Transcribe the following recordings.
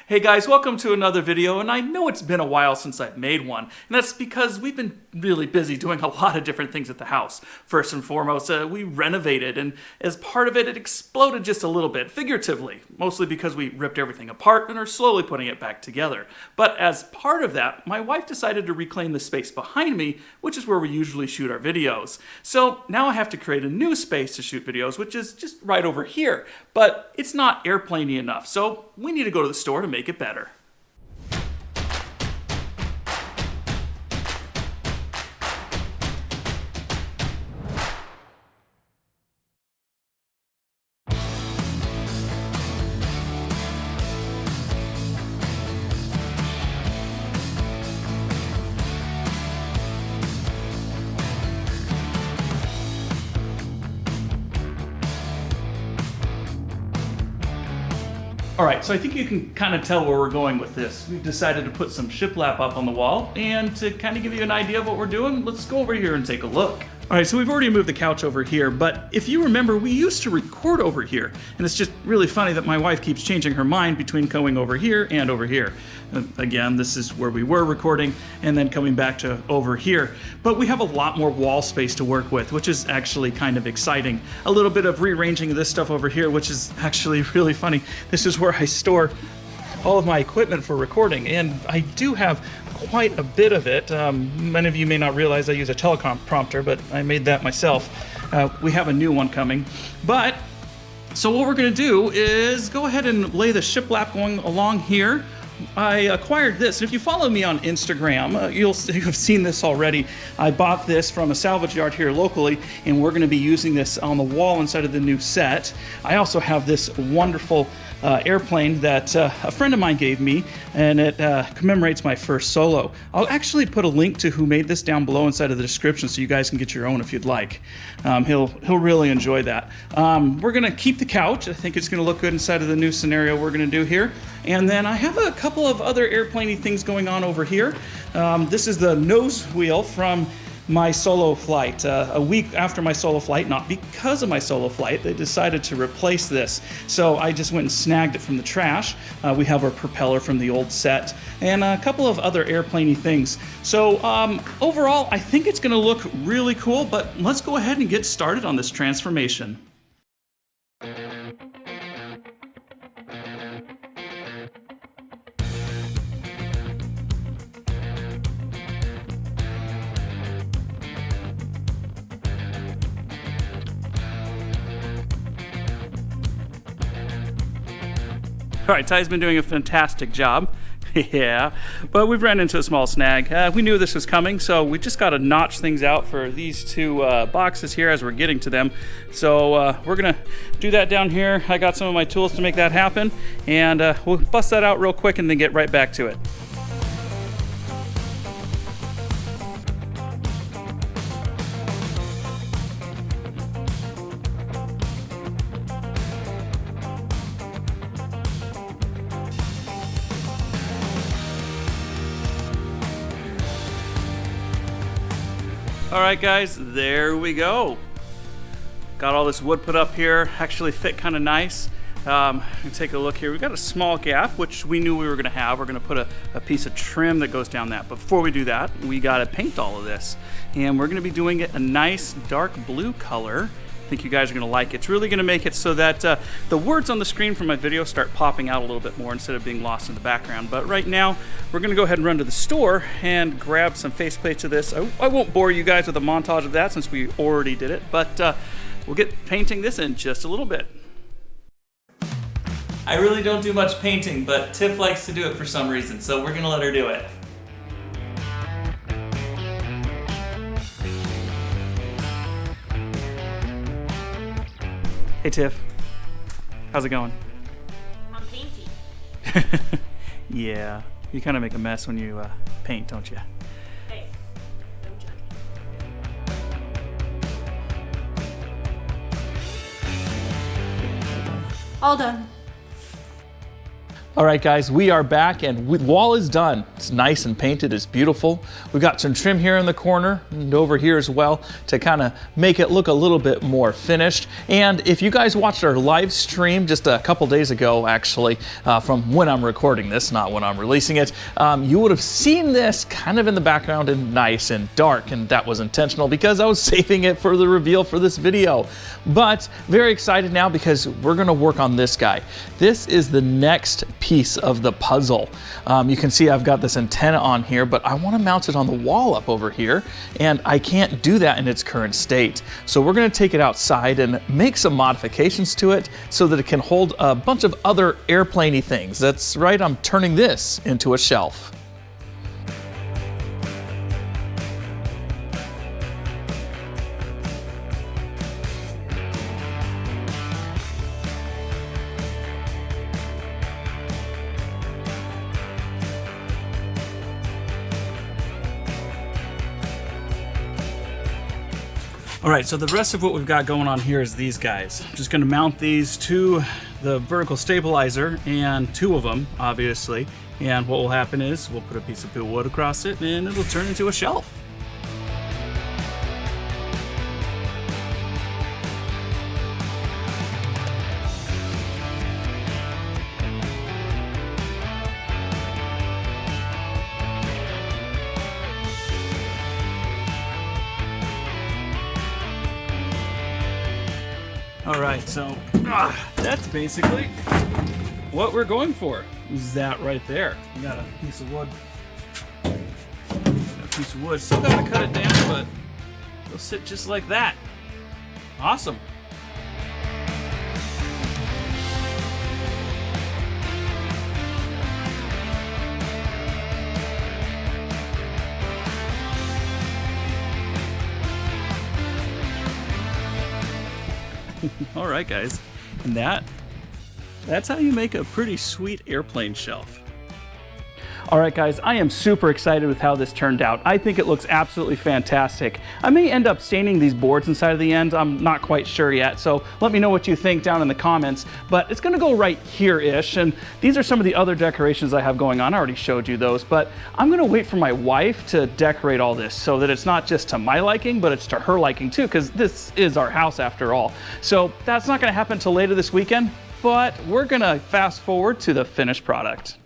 Hey guys, welcome to another video, and I know it's been a while since I've made one, and that's because we've been really busy doing a lot of different things at the house. First and foremost, we renovated, and as part of it, it exploded just a little bit, figuratively, mostly because we ripped everything apart and are slowly putting it back together. But as part of that, my wife decided to reclaim the space behind me, which is where we usually shoot our videos. So now I have to create a new space to shoot videos, which is just right over here, but it's not airplane-y enough, so we need to go to the store to make it better. Alright, so I think you can kind of tell where we're going with this. We've decided to put some shiplap up on the wall, and to kind of give you an idea of what we're doing, let's go over here and take a look. Alright, so we've already moved the couch over here, but if you remember, we used to record over here, and it's just really funny that my wife keeps changing her mind between going over here and over here. Again, this is where we were recording, and then coming back to over here. But we have a lot more wall space to work with, which is actually kind of exciting. A little bit of rearranging of this stuff over here, which is actually really funny. This is where I store all of my equipment for recording, and I do have quite a bit of it. Many of you may not realize I use a teleprompter, but I made that myself. We have a new one coming. But, so what we're gonna do is go ahead and lay the shiplap going along here. I acquired this, and if you follow me on Instagram, you'll have seen this already. I bought this from a salvage yard here locally, and we're going to be using this on the wall inside of the new set. I also have this wonderful airplane that a friend of mine gave me, and it commemorates my first solo. I'll actually put a link to who made this down below inside of the description so you guys can get your own if you'd like. He'll really enjoy that. We're going to keep the couch. I think it's going to look good inside of the new scenario we're going to do here. And then I have a couple of other airplane-y things going on over here. This is the nose wheel from my solo flight. A week after my solo flight, not because of my solo flight, they decided to replace this. So I just went and snagged it from the trash. We have our propeller from the old set and a couple of other airplane-y things. So overall, I think it's gonna look really cool, but let's go ahead and get started on this transformation. All right, Ty's been doing a fantastic job. Yeah, but we've ran into a small snag. We knew this was coming, so we just got to notch things out for these two boxes here as we're getting to them. So we're gonna do that down here. I got some of my tools to make that happen, and we'll bust that out real quick and then get right back to it. All right, guys, there we go. Got all this wood put up here, actually fit kind of nice. Take a look here. We've got a small gap, which we knew we were gonna have. We're gonna put a piece of trim that goes down that. But before we do that, we gotta paint all of this. And we're gonna be doing it a nice dark blue color. I think you guys are gonna like it. It's really gonna make it so that the words on the screen from my video start popping out a little bit more instead of being lost in the background. But right now, we're gonna go ahead and run to the store and grab some faceplates of this. I won't bore you guys with a montage of that since we already did it, but we'll get painting this in just a little bit. I really don't do much painting, but Tiff likes to do it for some reason, so we're gonna let her do it. Hey Tiff, how's it going? I'm painting. Yeah, you kind of make a mess when you paint, don't you? Hey, don't judge me. All done. All right, guys, we are back and the wall is done. It's nice and painted, it's beautiful. We've got some trim here in the corner and over here as well to kind of make it look a little bit more finished. And if you guys watched our live stream just a couple days ago, actually, from when I'm recording this, not when I'm releasing it, you would have seen this kind of in the background and nice and dark, and that was intentional because I was saving it for the reveal for this video. But very excited now because we're gonna work on this guy. This is the next piece of the puzzle. You can see I've got this antenna on here, but I want to mount it on the wall up over here, and I can't do that in its current state. So we're going to take it outside and make some modifications to it so that it can hold a bunch of other airplane-y things. That's right, I'm turning this into a shelf. All right, so the rest of what we've got going on here is these guys. I'm just gonna mount these to the vertical stabilizer, and two of them, obviously. And what will happen is we'll put a piece of peel wood across it and it'll turn into a shelf. All right, so that's basically what we're going for. Is that right there? We got a piece of wood. Still gotta cut it down, but it'll sit just like that. Awesome. All right, guys, and that's how you make a pretty sweet airplane shelf. All right, guys, I am super excited with how this turned out. I think it looks absolutely fantastic. I may end up staining these boards inside of the ends. I'm not quite sure yet, so let me know what you think down in the comments. But it's gonna go right here-ish, and these are some of the other decorations I have going on. I already showed you those, but I'm gonna wait for my wife to decorate all this so that it's not just to my liking, but it's to her liking too, because this is our house after all. So that's not gonna happen until later this weekend, but we're gonna fast forward to the finished product.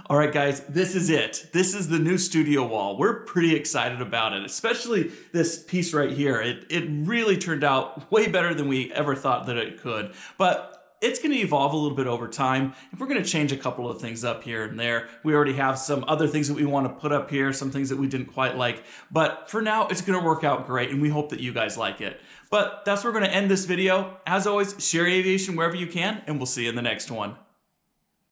All right, guys, this is it. This is the new studio wall. We're pretty excited about it, especially this piece right here. It really turned out way better than we ever thought that it could. But it's going to evolve a little bit over time. And we're going to change a couple of things up here and there. We already have some other things that we want to put up here, some things that we didn't quite like. But for now, it's going to work out great, and we hope that you guys like it. But that's where we're going to end this video. As always, share aviation wherever you can, and we'll see you in the next one.